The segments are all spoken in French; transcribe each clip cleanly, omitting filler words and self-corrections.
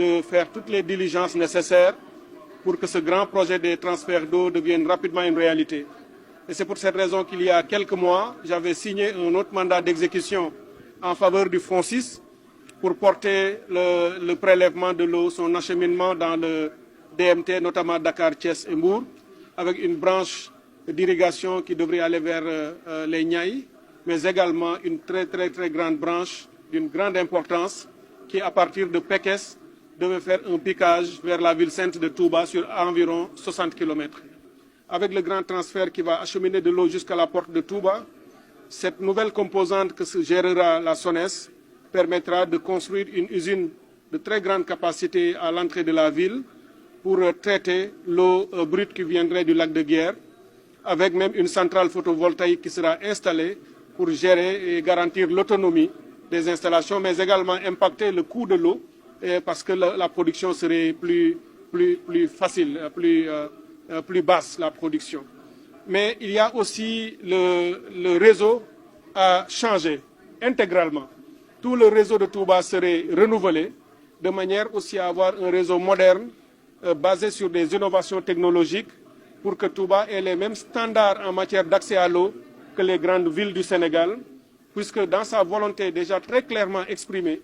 de faire toutes les diligences nécessaires pour que ce grand projet de transfert d'eau devienne rapidement une réalité. Et c'est pour cette raison qu'il y a quelques mois, j'avais signé un autre mandat d'exécution en faveur du FONSIS pour porter le prélèvement de l'eau, son acheminement dans le DMT, notamment Dakar, Thiès et Mbour, avec une branche d'irrigation qui devrait aller vers les Niayes, mais également une très grande branche d'une grande importance qui, à partir de Pekes, devait faire un piquage vers la ville sainte de Touba sur environ 60 km. Avec le grand transfert qui va acheminer de l'eau jusqu'à la porte de Touba, cette nouvelle composante que se gérera la SONES permettra de construire une usine de très grande capacité à l'entrée de la ville pour traiter l'eau brute qui viendrait du lac de Guiers, avec même une centrale photovoltaïque qui sera installée pour gérer et garantir l'autonomie des installations, mais également impacter le coût de l'eau parce que la production serait plus facile, plus basse la production. Mais il y a aussi le réseau à changer intégralement. Tout le réseau de Touba serait renouvelé de manière aussi à avoir un réseau moderne basé sur des innovations technologiques pour que Touba ait les mêmes standards en matière d'accès à l'eau que les grandes villes du Sénégal, puisque dans sa volonté déjà très clairement exprimée,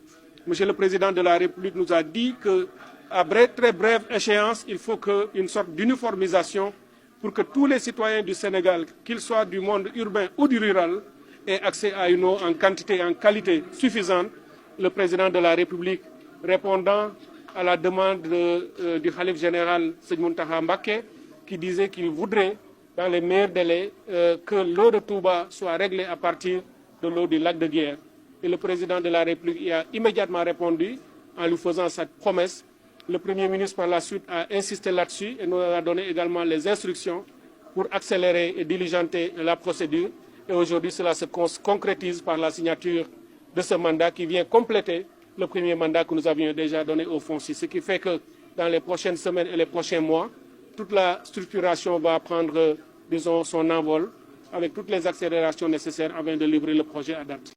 Monsieur le Président de la République nous a dit qu'à très brève échéance, il faut une sorte d'uniformisation pour que tous les citoyens du Sénégal, qu'ils soient du monde urbain ou du rural, aient accès à une eau en quantité et en qualité suffisante. Le Président de la République, répondant à la demande du Khalife général Sëñ Mountakha Mbacké, qui disait qu'il voudrait, dans les meilleurs délais, que l'eau de Touba soit réglée à partir de l'eau du lac de Guiers. Et le Président de la République y a immédiatement répondu en lui faisant cette promesse. Le Premier ministre, par la suite, a insisté là-dessus et nous a donné également les instructions pour accélérer et diligenter la procédure. Et aujourd'hui, cela se concrétise par la signature de ce mandat qui vient compléter le premier mandat que nous avions déjà donné au FONSIS. Ce qui fait que dans les prochaines semaines et les prochains mois, toute la structuration va prendre, disons, son envol avec toutes les accélérations nécessaires afin de livrer le projet à date.